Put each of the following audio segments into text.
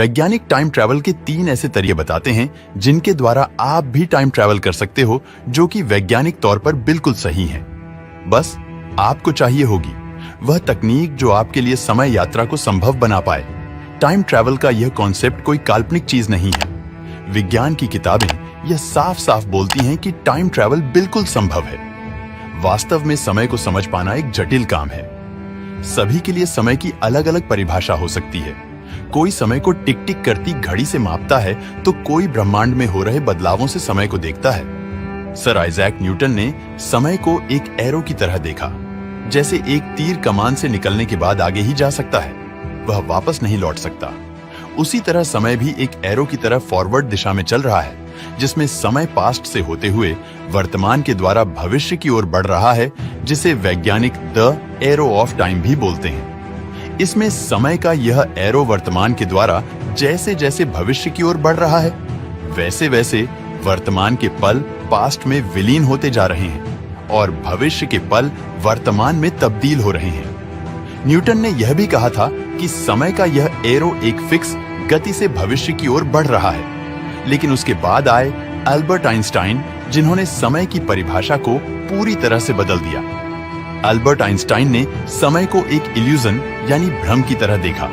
वैज्ञानिक time travel के 3 ऐसे तरीके बताते हैं जिनके द्वारा आप भी टाइम ट्रैवल कर सकते हो, जो कि वैज्ञानिक तौर पर बिल्कुल सही हैं। बस आपको चाहिए होगी वह तकनीक जो आपके लिए समय यात्रा को संभव बना पाए। टाइम ट्रैवल का यह कॉन्सेप्ट कोई काल्पनिक चीज नहीं है। विज्ञान की किताबें यह साफ साफ बोलती हैं कि टाइम ट्रैवल बिल्कुल संभव है। वास्तव में समय को समझ पाना एक जटिल काम है। सभी के लिए समय की अलग अलग परिभाषा हो सकती है। कोई समय को टिक टिक करती घड़ी से मापता है, तो कोई ब्रह्मांड में हो रहे बदलावों से समय को देखता है। सर आइजैक न्यूटन ने समय को एक एरो की तरह देखा। जैसे एक तीर कमान से निकलने के बाद आगे ही जा सकता है, वह वापस नहीं लौट सकता। उसी तरह समय भी एक एरो की तरह फॉरवर्ड दिशा में चल रहा है, जिसमें समय पास्ट से होते हुए वर्तमान के द्वारा भविष्य की ओर बढ़ रहा है, जिसे वैज्ञानिक द एरो ऑफ टाइम भी बोलते हैं। इसमें समय का यह एरो वर्तमान के द्वारा जैसे जैसे भविष्य की ओर बढ़ रहा है, वैसे वैसे वर्तमान के पल पास्ट में विलीन होते जा रहे हैं और भविष्य के पल वर्तमान में तब्दील हो रहे हैं। न्यूटन ने यह भी कहा था कि समय का यह एरो एक फिक्स गति से भविष्य की ओर बढ़ रहा है। लेकिन उसके बाद आए अल्बर्ट आइंस्टाइन, जिन्होंने समय की परिभाषा को पूरी तरह से बदल दिया। अल्बर्ट आइंस्टाइन ने समय को एक इल्यूजन यानी भ्रम की तरह देखा।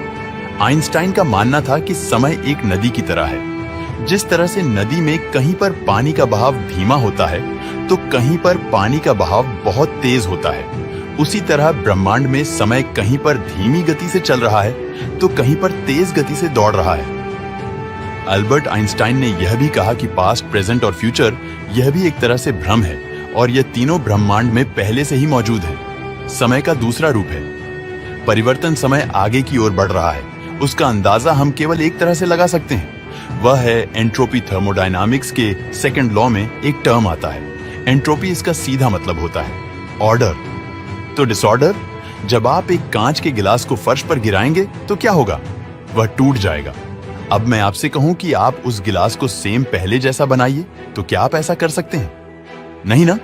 आइंस्टाइन का मानना था कि समय एक नदी की तरह है। जिस तरह से नदी में कहीं पर पानी का बहाव धीमा होता है, तो कहीं पर पानी का बहाव बहुत तेज होता है, उसी तरह ब्रह्मांड में समय कहीं पर धीमी गति से चल रहा है, तो कहीं पर तेज गति से दौड़ रहा है। अल्बर्ट आइंस्टाइन ने यह भी कहा कि पास्ट, प्रेजेंट और फ्यूचर यह भी एक तरह से भ्रम है और यह तीनों ब्रह्मांड में पहले से ही मौजूद है। समय का दूसरा रूप है परिवर्तन। समय आगे की ओर बढ़ रहा है, उसका अंदाजा हम केवल एक तरह से लगा सकते हैं, वह है एंट्रोपी। थर्मोडायनामिक्स के सेकंड लॉ में एक टर्म आता है एंट्रोपी। इसका सीधा मतलब होता है ऑर्डर। तो डिसऑर्डर, जब आप एक कांच के गिलास को फर्श पर गिराएंगे तो क्या होगा? वह टूट जाएगा। अब मैं आपसे कहूं कि आप उस गिलास को सेम पहले जैसा बनाइए, तो क्या आप ऐसा कर सकते हैं? नहीं ना।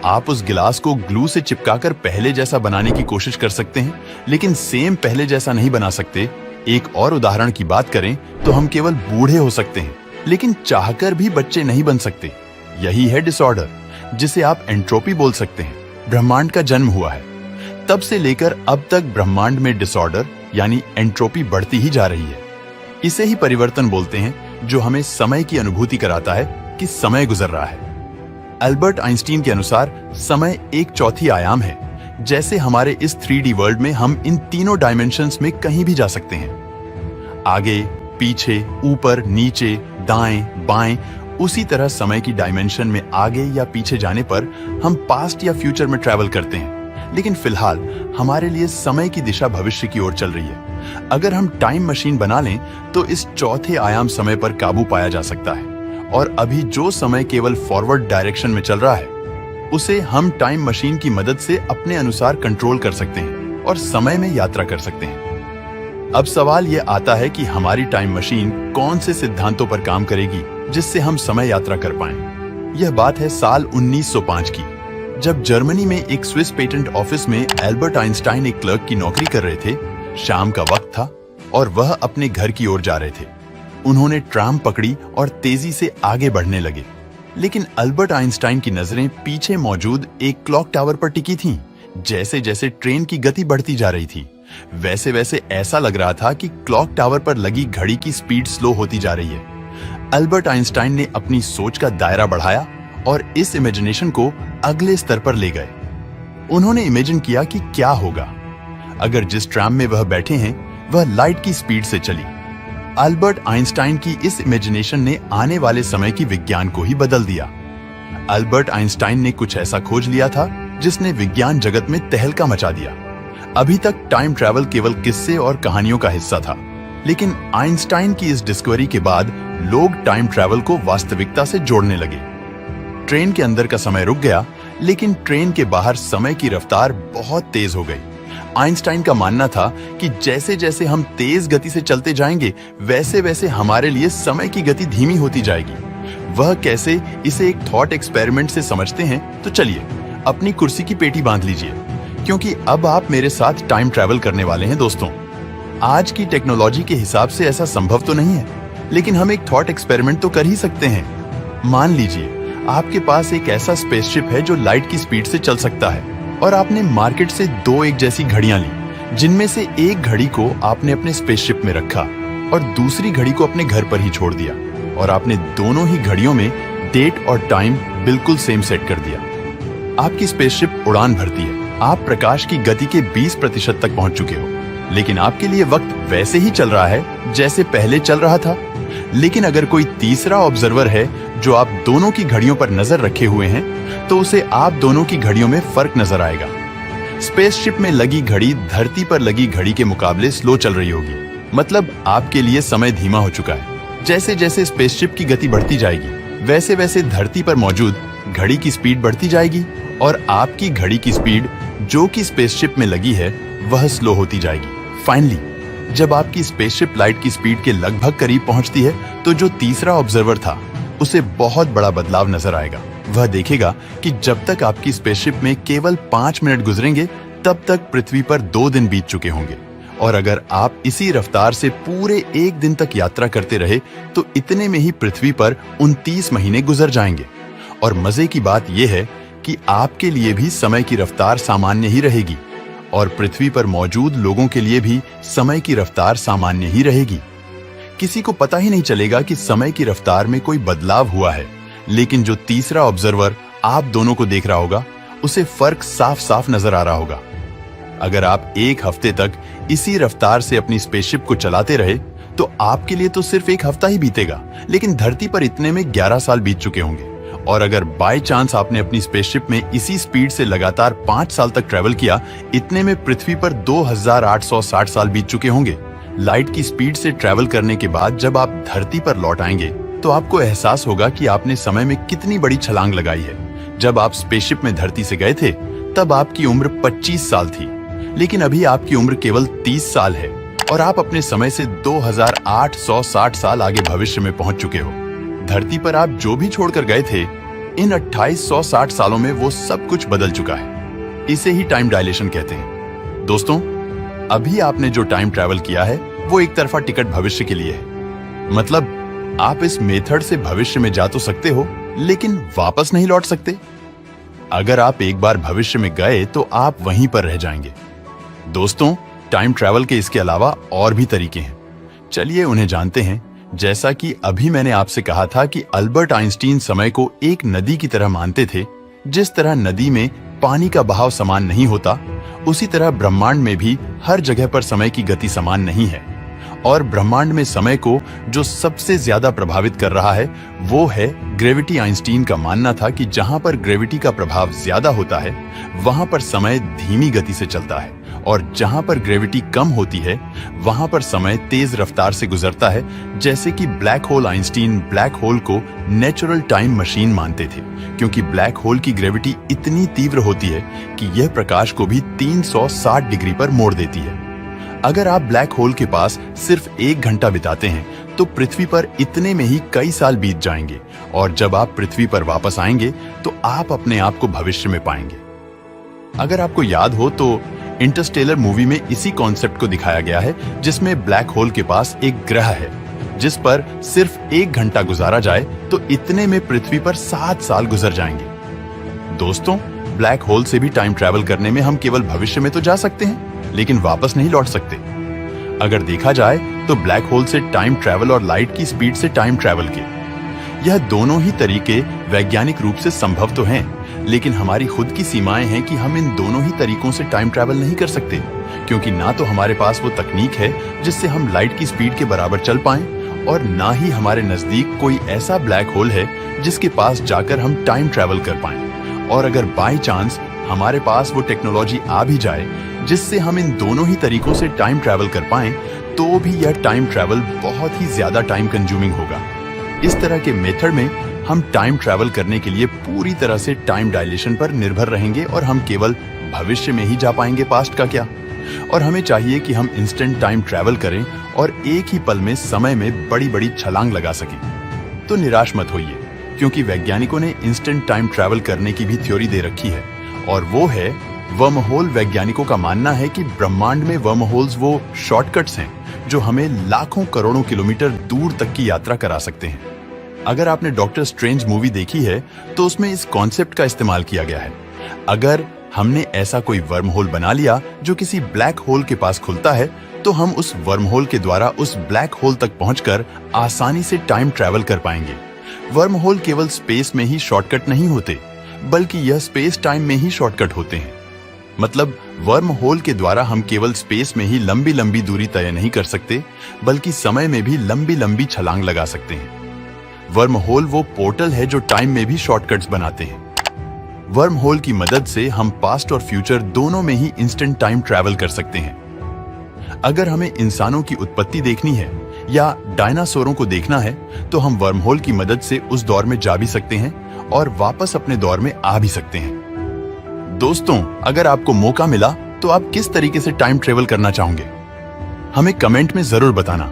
आप उस गिलास को ग्लू से चिपकाकर पहले जैसा बनाने की कोशिश कर सकते हैं, लेकिन सेम पहले जैसा नहीं बना सकते। एक और उदाहरण की बात करें तो हम केवल बूढ़े हो सकते हैं, लेकिन चाहकर भी बच्चे नहीं बन सकते। यही है डिसऑर्डर, जिसे आप एंट्रोपी बोल सकते हैं। ब्रह्मांड का जन्म हुआ है, तब से लेकर अब तक ब्रह्मांड में डिसऑर्डर यानी एंट्रोपी बढ़ती ही जा रही है। इसे ही परिवर्तन बोलते हैं, जो हमें समय की अनुभूति कराता है कि समय गुजर रहा है। अल्बर्ट आइंस्टीन के अनुसार समय एक चौथी आयाम है। जैसे हमारे इस 3D वर्ल्ड में हम इन तीनों डायमेंशंस में कहीं भी जा सकते हैं, आगे, पीछे, ऊपर, नीचे, दाएं, बाएं। उसी तरह समय की डायमेंशन में आगे या पीछे जाने पर हम पास्ट या फ्यूचर में ट्रैवल करते हैं। लेकिन फिलहाल हमारे लिए समय की दिशा भविष्य की ओर चल रही है। अगर हम टाइम मशीन बना लें तो इस चौथे आयाम समय पर काबू पाया जा सकता है, और अभी जो समय केवल फॉरवर्ड डायरेक्शन में चल रहा है, उसे हम टाइम मशीन की मदद से अपने अनुसार कंट्रोल कर सकते हैं और समय में यात्रा कर सकते हैं। अब सवाल यह आता है कि हमारी टाइम मशीन कौन से सिद्धांतों पर काम करेगी जिससे हम समय यात्रा कर पाएं। यह बात है साल 1905 की, जब जर्मनी में एक स्विस पेटेंट ऑफिस में एल्बर्ट आइंस्टाइन एक क्लर्क की नौकरी कर रहे थे। शाम का वक्त था और वह अपने घर की ओर जा रहे थे। उन्होंने ट्राम पकड़ी और तेजी से आगे बढ़ने लगे, लेकिन अल्बर्ट आइंस्टाइन की नजरें पीछे मौजूद एक क्लॉक टावर पर टिकी थीं। जैसे जैसे ट्रेन की गति बढ़ती जा रही थी, वैसे वैसे ऐसा लग रहा था कि क्लॉक टावर पर लगी घड़ी की स्पीड स्लो होती जा रही है। अल्बर्ट आइंस्टाइन ने अपनी सोच का दायरा बढ़ाया और इस इमेजिनेशन को अगले स्तर पर ले गए। उन्होंने इमेजिन किया कि क्या होगा अगर जिस ट्राम में वह बैठे हैं वह लाइट की स्पीड से चली। अल्बर्ट आइंस्टाइन की इस इमेजिनेशन ने आने वाले समय की विज्ञान को ही बदल दिया। अल्बर्ट आइंस्टाइन ने कुछ ऐसा खोज लिया था जिसने विज्ञान जगत में तहलका मचा दिया। अभी तक टाइम ट्रैवल केवल किस्से और कहानियों का हिस्सा था, लेकिन आइंस्टाइन की इस डिस्कवरी के बाद लोग टाइम ट्रैवल को वास्तविकता से जोड़ने लगे। ट्रेन के अंदर का समय रुक गया, लेकिन ट्रेन के बाहर समय की रफ्तार बहुत तेज हो गई। आइंस्टाइन का मानना था कि जैसे जैसे हम तेज गति से चलते जाएंगे, वैसे वैसे हमारे लिए समय की गति धीमी होती जाएगी। वह कैसे, इसे एक थॉट एक्सपेरिमेंट से समझते हैं, तो चलिए अपनी कुर्सी की पेटी बांध लीजिए, क्योंकि अब आप मेरे साथ टाइम ट्रैवल करने वाले हैं दोस्तों। आज की टेक्नोलॉजी के हिसाब से ऐसा संभव तो नहीं है, लेकिन हम एक थॉट एक्सपेरिमेंट तो कर ही सकते हैं। मान लीजिए आपके पास एक ऐसा स्पेसशिप है जो लाइट की स्पीड से चल सकता है और आपने मार्केट से दो एक जैसी घड़ियां ली, जिनमें से एक घड़ी को आपने अपने स्पेसशिप में रखा और दूसरी घड़ी को अपने घर पर ही छोड़ दिया, और आपने दोनों ही घड़ियों में डेट और टाइम बिल्कुल सेम सेट कर दिया। आपकी स्पेसशिप उड़ान भरती है, आप प्रकाश की गति के 20% तक पहुंच चुके हो, लेकिन आपके लिए वक्त वैसे ही चल रहा है जैसे पहले चल रहा था। लेकिन अगर कोई तीसरा ऑब्जर्वर है जो आप दोनों की घड़ियों पर नजर रखे हुए हैं, तो उसे आप दोनों की घड़ियों में फर्क नजर आएगा। स्पेसशिप में लगी घड़ी धरती पर लगी घड़ी के मुकाबले स्लो चल रही होगी, मतलब आपके लिए समय धीमा हो चुका है। जैसे जैसे स्पेसशिप की गति बढ़ती जाएगी, वैसे वैसे धरती पर मौजूद घड़ी की स्पीड बढ़ती जाएगी और आपकी घड़ी की स्पीड जो कि स्पेसशिप में लगी है वह स्लो होती जाएगी। फाइनली जब आपकी स्पेसशिप लाइट की स्पीड के लगभग करीब पहुंचती है, तो जो तीसरा ऑब्जर्वर था उसे बहुत बड़ा बदलाव नजर आएगा। वह देखेगा कि जब तक आपकी स्पेसशिप में केवल 5 मिनट गुजरेंगे, तब तक पृथ्वी पर 2 दिन बीत चुके होंगे। और अगर आप इसी रफ्तार से पूरे 1 दिन तक यात्रा करते रहे, तो इतने में ही पृथ्वी पर 29 महीने गुजर जाएंगे। और मजे की बात यह है कि आपके लिए भी समय की रफ्तार सामान्य ही रहेगी और पृथ्वी पर मौजूद लोगों के लिए भी समय की रफ्तार सामान्य ही रहेगी। किसी को पता ही नहीं चलेगा कि समय की रफ्तार में कोई बदलाव हुआ है, लेकिन जो तीसरा ऑब्जर्वर आप दोनों को देख रहा होगा, उसे फर्क साफ साफ नजर आ रहा होगा। अगर आप 1 हफ्ते तक इसी रफ्तार से अपनी स्पेसशिप को चलाते रहे, तो आपके लिए तो सिर्फ 1 हफ्ता ही बीतेगा, लेकिन धरती पर इतने में 11 साल बीत चुके होंगे। और अगर बाय चांस आपने अपनी स्पेसशिप में इसी स्पीड से लगातार 5 साल तक ट्रेवल किया, इतने में पृथ्वी पर 2860 साल बीत चुके होंगे। लाइट की स्पीड से ट्रेवल करने के बाद जब आप धरती पर लौट आएंगे, तो आपको एहसास होगा कि आपने समय में कितनी बड़ी छलांग लगाई है। जब आप स्पेसशिप में धरती से गए थे, तब आपकी उम्र 25 साल थी, लेकिन अभी आपकी उम्र केवल 30 साल है और आप अपने समय से 2860 साल आगे भविष्य में पहुंच चुके हो। धरती पर आप जो भी छोड़कर गए थे, इन 2860 सालों में वो सब कुछ बदल चुका है। इसे ही टाइम डायलेशन कहते हैं। दोस्तों, अभी आपने जो टाइम ट्रैवल किया है, वो एक तरफा टिकट भविष्य के लिए है। मतलब आप इस मेथड से भविष्य में जा तो सकते हो, लेकिन वापस नहीं लौट सकते। अगर आप एक बार भविष्य में गए, तो आप वहीं पर रह जाएंगे। दोस्तों, टाइम ट्रैवल के इसके अलावा और भी तरीके हैं। चलिए उन्हें जानते हैं। जैसा कि अभी मैंने आपसे कहा था कि अल्बर्ट आइंस्टीन समय को एक नदी की तरह मानते थे। जिस तरह नदी में पानी का बहाव समान नहीं होता, उसी तरह ब्रह्मांड में भी हर जगह पर समय की गति समान नहीं है। और ब्रह्मांड में समय को जो सबसे ज्यादा प्रभावित कर रहा है, वो है ग्रेविटी। आइंस्टीन का मानना था कि जहां पर ग्रेविटी का प्रभाव ज्यादा होता है, वहां पर समय धीमी गति से चलता है, और जहां पर ग्रेविटी कम होती है, वहां पर समय तेज रफ्तार से गुजरता है। जैसे कि black hole. Einstein black hole को नेचुरल टाइम मशीन मानते थे, क्योंकि ब्लैक होल की ग्रेविटी इतनी तीव्र होती है कि यह प्रकाश को भी 360 डिग्री पर मोड़ देती है। अगर आप ब्लैक होल के पास सिर्फ 1 घंटा बिताते हैं, तो पृथ्वी पर इतने में ही कई साल बीत जाएंगे, और जब आप पृथ्वी पर वापस आएंगे, तो आप अपने आप को भविष्य में पाएंगे। अगर आपको याद हो, तो इंटरस्टेलर मूवी में इसी कॉन्सेप्ट को दिखाया गया है, जिसमें ब्लैक होल के पास एक ग्रह है जिस पर सिर्फ 1 घंटा गुजारा जाए, तो इतने में पृथ्वी पर 7 साल गुजर जाएंगे। दोस्तों, ब्लैक होल से भी टाइम ट्रैवल करने में हम केवल भविष्य में तो जा सकते हैं, लेकिन वापस नहीं लौट सकते। अगर देखा जाए तो ब्लैक होल से टाइम ट्रैवल और लाइट की स्पीड से टाइम ट्रैवल के यह दोनों ही तरीके वैज्ञानिक रूप से संभव तो हैं, लेकिन हमारी खुद की सीमाएं हैं कि हम इन दोनों ही तरीकों से टाइम ट्रैवल नहीं कर सकते, क्योंकि ना तो हमारे पास वो तकनीक है जिससे हम लाइट की स्पीड के बराबर चल पाएं, और ना ही हमारे नजदीक कोई ऐसा ब्लैक होल है जिसके पास जाकर हम टाइम ट्रैवल कर पाएं। और अगर बाय चांस हमारे पास वो टेक्नोलॉजी आ भी जाए जिससे हम इन दोनों ही तरीकों से टाइम ट्रैवल कर पाएं, तो भी यह टाइम ट्रैवल बहुत ही ज्यादा टाइम कंज्यूमिंग होगा। इस तरह के मेथड में हम टाइम ट्रैवल करने के लिए पूरी तरह से टाइम डायलेशन पर निर्भर रहेंगे, और हम केवल भविष्य में ही जा पाएंगे, पास्ट का क्या। और हमें चाहिए कि हम इंस्टेंट टाइम ट्रैवल करें और एक ही पल में समय में बड़ी बड़ी छलांग लगा सकें। तो निराश मत होइए, क्योंकि वैज्ञानिकों ने इंस्टेंट टाइम ट्रैवल करने की भी थ्योरी दे रखी है, और वो है वर्महोल। वैज्ञानिकों का मानना है कि ब्रह्मांड में वर्महोल्स वो शॉर्टकट्स हैं जो हमें लाखों करोड़ों किलोमीटर दूर तक की यात्रा करा सकते हैं। अगर आपने डॉक्टर स्ट्रेंज मूवी देखी है तो उसमें इस कॉन्सेप्ट का इस्तेमाल किया गया है। अगर हमने ऐसा कोई वर्म होल बना लिया जो किसी ब्लैक होल के पास खुलता है, तो हम उस वर्म होल के द्वारा उस ब्लैक होल तक पहुंचकर आसानी से टाइम ट्रैवल कर पाएंगे। वर्म होल केवल स्पेस में ही शॉर्टकट नहीं होते, बल्कि यह स्पेस टाइम में ही शॉर्टकट होते हैं। मतलब वर्म होल के द्वारा हम केवल स्पेस में ही लंबी लंबी दूरी तय नहीं कर सकते, बल्कि समय में भी लंबी लंबी छलांग लगा सकते हैं। वर्म होल वो पोर्टल है जो टाइम में भी शॉर्टकट्स बनाते हैं। वर्म होल की मदद से हम पास्ट और फ्यूचर दोनों में ही इंस्टेंट टाइम ट्रैवल कर सकते हैं। अगर हमें इंसानों की उत्पत्ति देखनी है या डायनासोरों को देखना है, तो हम वर्म होल की मदद से उस दौर में जा भी सकते हैं और वापस अपने दौर में आ भी सकते हैं। दोस्तों, अगर आपको मौका मिला तो आप किस तरीके से टाइम ट्रेवल करना चाहोगे? हमें कमेंट में जरूर बताना।